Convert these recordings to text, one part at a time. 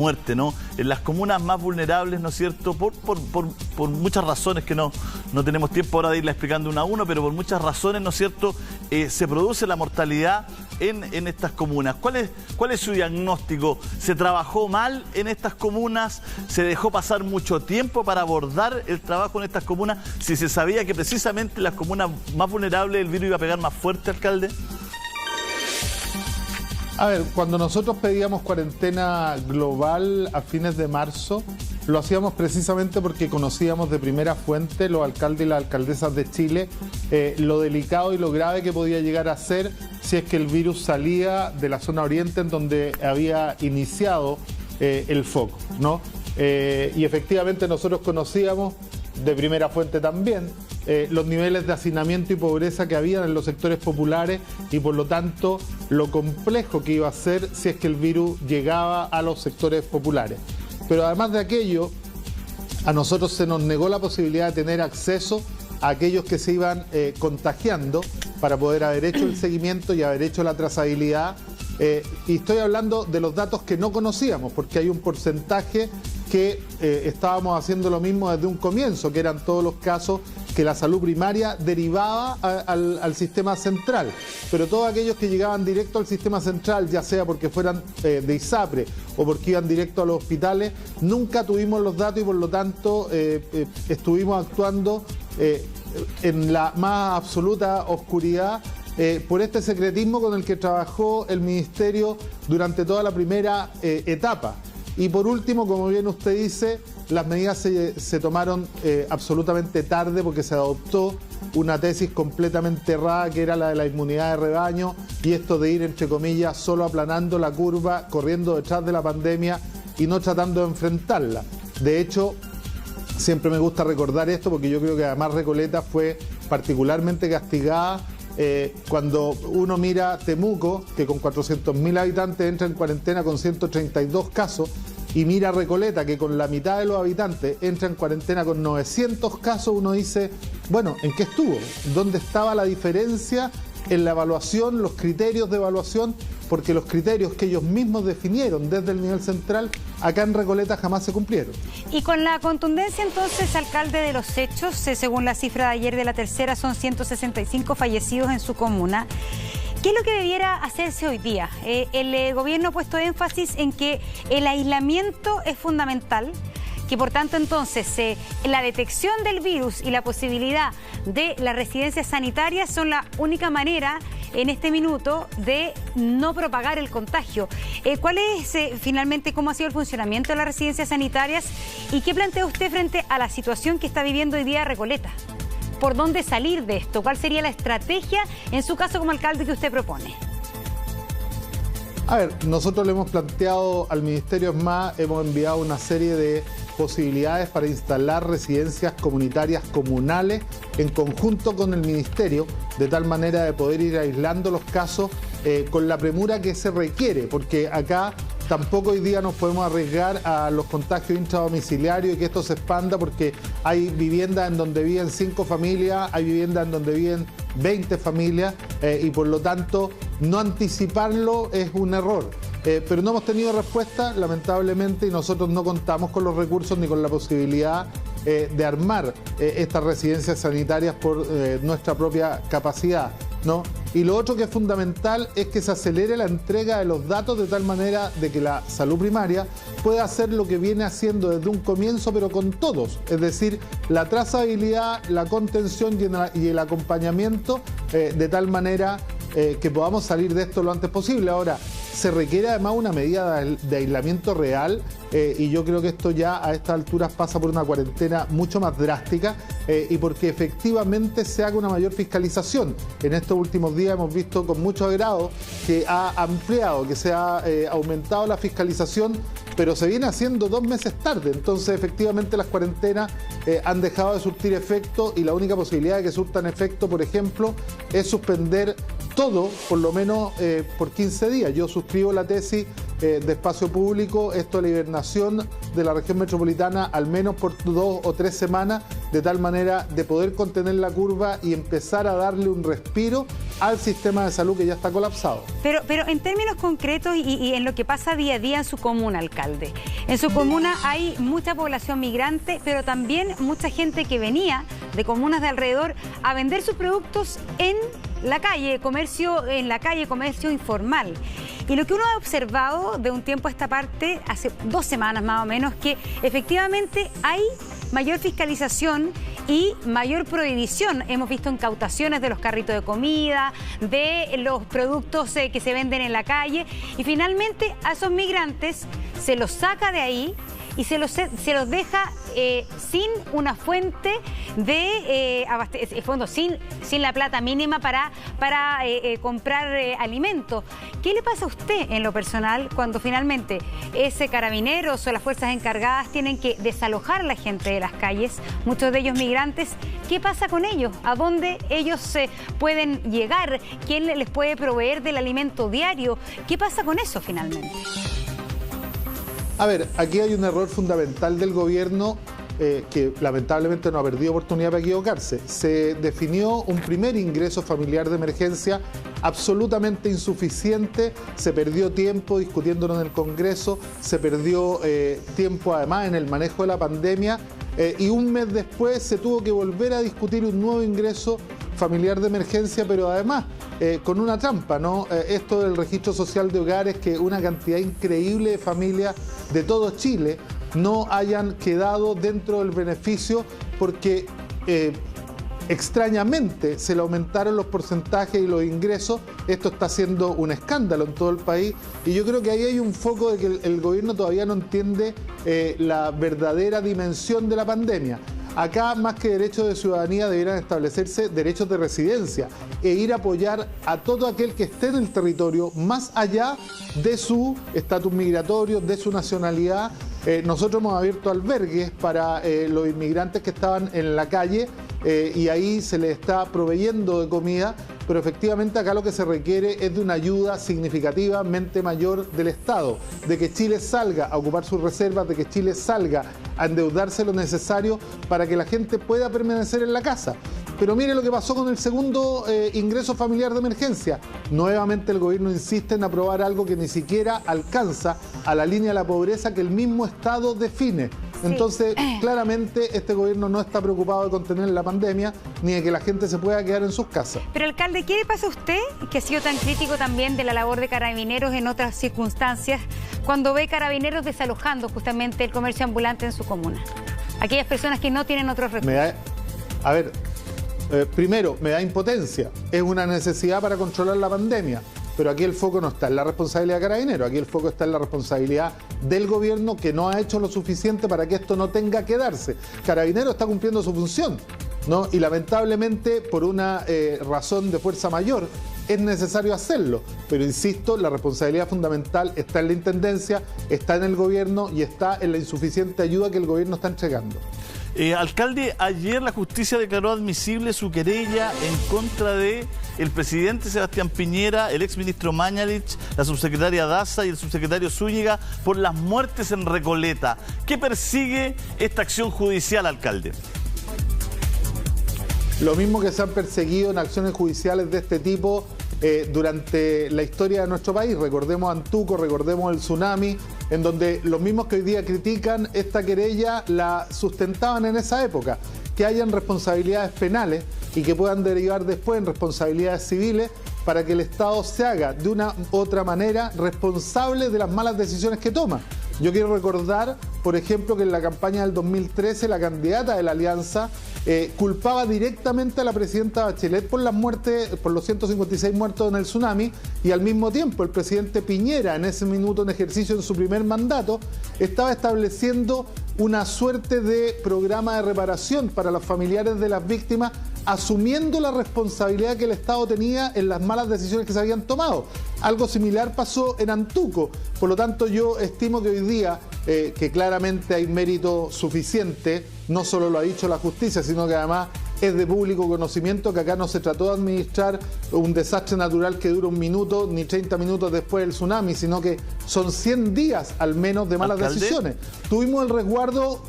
muerte, ¿no? En las comunas más vulnerables, ¿no es cierto? Por muchas razones que no tenemos tiempo ahora de irla explicando una a uno, pero por muchas razones, ¿no es cierto? Se produce la mortalidad en estas comunas. ¿Cuál es su diagnóstico? ¿Se trabajó mal en estas comunas? ¿Se dejó pasar mucho tiempo para abordar el trabajo en estas comunas? Si se sabía que precisamente en las comunas más vulnerables el virus iba a pegar más fuerte, alcalde. A ver, cuando nosotros pedíamos cuarentena global a fines de marzo, lo hacíamos precisamente porque conocíamos de primera fuente, los alcaldes y las alcaldesas de Chile, lo delicado y lo grave que podía llegar a ser si es que el virus salía de la zona oriente en donde había iniciado el foco, ¿no? Y efectivamente nosotros conocíamos de primera fuente también los niveles de hacinamiento y pobreza que había en los sectores populares y por lo tanto lo complejo que iba a ser si es que el virus llegaba a los sectores populares. Pero además de aquello, a nosotros se nos negó la posibilidad de tener acceso a aquellos que se iban contagiando para poder haber hecho el seguimiento y haber hecho la trazabilidad. Y estoy hablando de los datos que no conocíamos, porque hay un porcentaje que estábamos haciendo lo mismo desde un comienzo, que eran todos los casos que la salud primaria derivaba al sistema central. Pero todos aquellos que llegaban directo al sistema central, ya sea porque fueran de ISAPRE o porque iban directo a los hospitales, nunca tuvimos los datos y por lo tanto estuvimos actuando en la más absoluta oscuridad por este secretismo con el que trabajó el Ministerio durante toda la primera etapa. Y por último, como bien usted dice, las medidas se tomaron absolutamente tarde porque se adoptó una tesis completamente errada que era la de la inmunidad de rebaño y esto de ir, entre comillas, solo aplanando la curva, corriendo detrás de la pandemia y no tratando de enfrentarla. De hecho, siempre me gusta recordar esto porque yo creo que además Recoleta fue particularmente castigada cuando uno mira Temuco, que con 400.000 habitantes entra en cuarentena con 132 casos, y mira Recoleta, que con la mitad de los habitantes entra en cuarentena con 900 casos, uno dice, bueno, ¿en qué estuvo? ¿Dónde estaba la diferencia en la evaluación, los criterios de evaluación? Porque los criterios que ellos mismos definieron desde el nivel central, acá en Recoleta jamás se cumplieron. Y con la contundencia entonces, alcalde, de los hechos, según la cifra de ayer de La Tercera, son 165 fallecidos en su comuna. ¿Qué es lo que debiera hacerse hoy día? El gobierno ha puesto énfasis en que el aislamiento es fundamental, que por tanto entonces la detección del virus y la posibilidad de las residencias sanitarias son la única manera en este minuto de no propagar el contagio. ¿Cuál es finalmente cómo ha sido el funcionamiento de las residencias sanitarias y qué plantea usted frente a la situación que está viviendo hoy día Recoleta? ¿Por dónde salir de esto? ¿Cuál sería la estrategia en su caso como alcalde que usted propone? A ver, nosotros le hemos planteado al Ministerio, hemos enviado una serie de posibilidades para instalar residencias comunitarias comunales en conjunto con el Ministerio, de tal manera de poder ir aislando los casos con la premura que se requiere, porque acá tampoco hoy día nos podemos arriesgar a los contagios intradomiciliarios y que esto se expanda porque hay viviendas en donde viven 5 familias, hay viviendas en donde viven 20 familias y por lo tanto no anticiparlo es un error. Pero no hemos tenido respuesta, lamentablemente, y nosotros no contamos con los recursos ni con la posibilidad de armar estas residencias sanitarias por nuestra propia capacidad, ¿no? Y lo otro que es fundamental es que se acelere la entrega de los datos de tal manera de que la salud primaria pueda hacer lo que viene haciendo desde un comienzo, pero con todos. Es decir, la trazabilidad, la contención y el acompañamiento de tal manera que podamos salir de esto lo antes posible. Ahora, se requiere además una medida de aislamiento real y yo creo que esto ya a estas alturas pasa por una cuarentena mucho más drástica y porque efectivamente se haga una mayor fiscalización. En estos últimos días hemos visto con mucho agrado que ha ampliado, que se ha aumentado la fiscalización, pero se viene haciendo 2 meses tarde. Entonces efectivamente las cuarentenas han dejado de surtir efecto y la única posibilidad de que surtan efecto, por ejemplo, es suspender todo, por lo menos por 15 días. Yo suscribo la tesis de espacio público esto a la hibernación de la región metropolitana al menos por 2 o 3 semanas, de tal manera de poder contener la curva y empezar a darle un respiro al sistema de salud que ya está colapsado. Pero en términos concretos y en lo que pasa día a día en su comuna, alcalde. En su comuna hay mucha población migrante, pero también mucha gente que venía de comunas de alrededor a vender sus productos en la calle, comercio en la calle, comercio informal. Y lo que uno ha observado de un tiempo a esta parte, hace 2 semanas más o menos, que efectivamente hay mayor fiscalización y mayor prohibición. Hemos visto incautaciones de los carritos de comida, de los productos que se venden en la calle, y finalmente a esos migrantes se los saca de ahí y se los deja sin una fuente de abastecimiento, sin la plata mínima para comprar alimentos. ¿Qué le pasa a usted en lo personal cuando finalmente ese carabineros o las fuerzas encargadas tienen que desalojar a la gente de las calles, muchos de ellos migrantes? ¿Qué pasa con ellos? ¿A dónde ellos pueden llegar? ¿Quién les puede proveer del alimento diario? ¿Qué pasa con eso finalmente? A ver, aquí hay un error fundamental del gobierno que lamentablemente no ha perdido oportunidad para equivocarse. Se definió un primer ingreso familiar de emergencia absolutamente insuficiente, se perdió tiempo discutiéndolo en el Congreso, se perdió tiempo además en el manejo de la pandemia y un mes después se tuvo que volver a discutir un nuevo ingreso familiar de emergencia, pero además con una trampa, ¿no? Esto del registro social de hogares, que una cantidad increíble de familias de todo Chile no hayan quedado dentro del beneficio porque extrañamente se le aumentaron los porcentajes y los ingresos. Esto está siendo un escándalo en todo el país y yo creo que ahí hay un foco de que el gobierno todavía no entiende la verdadera dimensión de la pandemia. Acá, más que derechos de ciudadanía, deberían establecerse derechos de residencia e ir a apoyar a todo aquel que esté en el territorio, más allá de su estatus migratorio, de su nacionalidad. Nosotros hemos abierto albergues para los inmigrantes que estaban en la calle y ahí se les está proveyendo de comida, pero efectivamente acá lo que se requiere es de una ayuda significativamente mayor del Estado, de que Chile salga a ocupar sus reservas, de que Chile salga a endeudarse lo necesario para que la gente pueda permanecer en la casa. Pero mire lo que pasó con el segundo ingreso familiar de emergencia. Nuevamente el gobierno insiste en aprobar algo que ni siquiera alcanza a la línea de la pobreza que el mismo Estado define. Entonces, claramente este gobierno no está preocupado de contener la pandemia ni de que la gente se pueda quedar en sus casas. Pero, alcalde, ¿qué le pasa a usted, que ha sido tan crítico también de la labor de carabineros en otras circunstancias, cuando ve carabineros desalojando justamente el comercio ambulante en su comuna? Aquellas personas que no tienen otros recursos. Primero, me da impotencia. Es una necesidad para controlar la pandemia. Pero aquí el foco no está en la responsabilidad de Carabineros, aquí el foco está en la responsabilidad del gobierno, que no ha hecho lo suficiente para que esto no tenga que darse. Carabineros está cumpliendo su función, ¿no? Y lamentablemente, por una razón de fuerza mayor, es necesario hacerlo. Pero insisto, la responsabilidad fundamental está en la Intendencia, está en el gobierno y está en la insuficiente ayuda que el gobierno está entregando. Alcalde, ayer la justicia declaró admisible su querella en contra de el presidente Sebastián Piñera, el exministro Mañalich, la subsecretaria Daza y el subsecretario Zúñiga por las muertes en Recoleta. ¿Qué persigue esta acción judicial, alcalde? Lo mismo que se han perseguido en acciones judiciales de este tipo durante la historia de nuestro país. Recordemos Antuco, recordemos el tsunami, en donde los mismos que hoy día critican esta querella la sustentaban en esa época. Que hayan responsabilidades penales y que puedan derivar después en responsabilidades civiles para que el Estado se haga de una u otra manera responsable de las malas decisiones que toma. Yo quiero recordar, por ejemplo, que en la campaña del 2013 la candidata de la Alianza culpaba directamente a la presidenta Bachelet por las muertes, por los 156 muertos en el tsunami, y al mismo tiempo el presidente Piñera, en ese minuto en ejercicio en su primer mandato, estaba estableciendo una suerte de programa de reparación para los familiares de las víctimas, asumiendo la responsabilidad que el Estado tenía en las malas decisiones que se habían tomado. Algo similar pasó en Antuco. Por lo tanto, yo estimo que hoy día, que claramente hay mérito suficiente, no solo lo ha dicho la justicia, sino que además Es de público conocimiento que acá no se trató de administrar un desastre natural que dura 1 minuto ni 30 minutos después del tsunami, sino que son 100 días al menos de malas decisiones. Tuvimos el resguardo,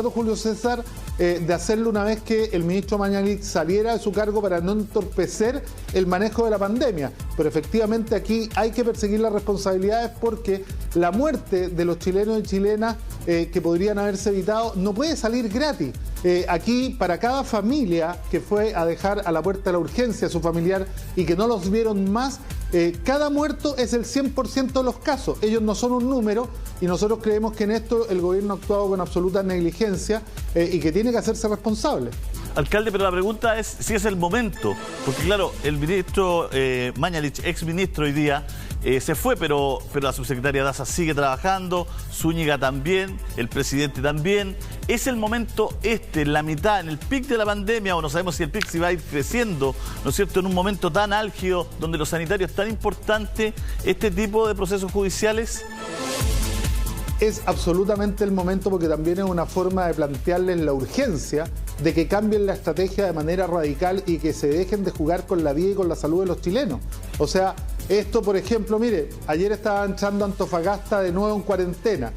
Julio César, de hacerlo una vez que el ministro Mañalich saliera de su cargo para no entorpecer el manejo de la pandemia. Pero efectivamente aquí hay que perseguir las responsabilidades porque la muerte de los chilenos y chilenas que podrían haberse evitado no puede salir gratis. Aquí, para cada familia que fue a dejar a la puerta de la urgencia a su familiar y que no los vieron más, cada muerto es el 100% de los casos. Ellos no son un número y nosotros creemos que en esto el gobierno ha actuado con absoluta negligencia y que tiene que hacerse responsable. Alcalde, pero la pregunta es si es el momento, porque claro, el ministro Mañalich, exministro hoy día, se fue, pero la subsecretaria Daza sigue trabajando, Zúñiga también, el presidente también. ¿Es el momento en la mitad, en el pic de la pandemia, o no sabemos si el pic se va a ir creciendo, ¿no es cierto?, en un momento tan álgido, donde lo sanitario es tan importante, este tipo de procesos judiciales? Es absolutamente el momento porque también es una forma de plantearles la urgencia de que cambien la estrategia de manera radical y que se dejen de jugar con la vida y con la salud de los chilenos. O sea, esto, por ejemplo, mire, ayer estaba entrando Antofagasta de nuevo en cuarentena.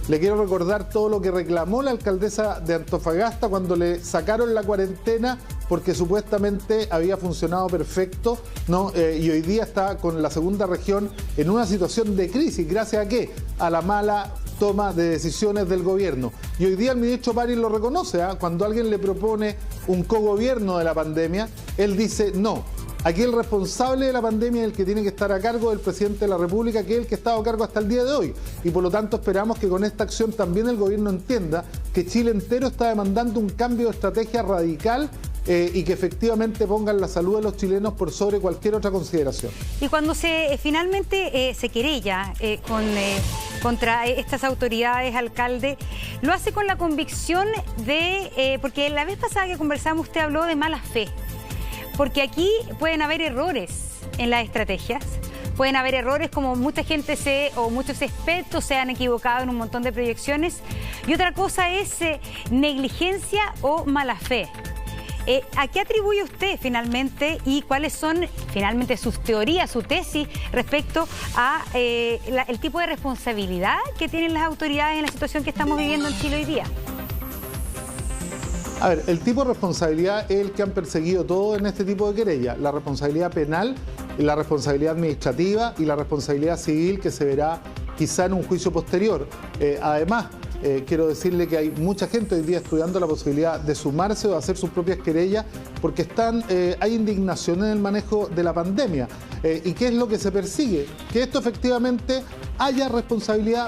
Le quiero recordar todo lo que reclamó la alcaldesa de Antofagasta cuando le sacaron la cuarentena porque supuestamente había funcionado perfecto, ¿no? Y hoy día está con la segunda región en una situación de crisis. ¿Gracias a qué? A la mala toma de decisiones del gobierno. Y hoy día el ministro París lo reconoce, ¿eh? Cuando alguien le propone un cogobierno de la pandemia, él dice no. Aquí el responsable de la pandemia es el que tiene que estar a cargo del presidente de la República, que es el que ha estado a cargo hasta el día de hoy. Y por lo tanto esperamos que con esta acción también el gobierno entienda que Chile entero está demandando un cambio de estrategia radical y que efectivamente pongan la salud de los chilenos por sobre cualquier otra consideración. Y cuando finalmente se querella contra estas autoridades, alcalde, lo hace con la convicción de, porque la vez pasada que conversamos usted habló de mala fe, porque aquí pueden haber errores en las estrategias, pueden haber errores como mucha gente o muchos expertos se han equivocado en un montón de proyecciones, y otra cosa es negligencia o mala fe. ¿A qué atribuye usted finalmente y cuáles son finalmente sus teorías, su tesis respecto a el tipo de responsabilidad que tienen las autoridades en la situación que estamos viviendo en Chile hoy día? A ver, el tipo de responsabilidad es el que han perseguido todos en este tipo de querella. La responsabilidad penal, la responsabilidad administrativa y la responsabilidad civil que se verá quizá en un juicio posterior. Además, quiero decirle que hay mucha gente hoy día estudiando la posibilidad de sumarse o de hacer sus propias querellas porque hay indignación en el manejo de la pandemia. ¿Y qué es lo que se persigue? Que esto efectivamente haya responsabilidad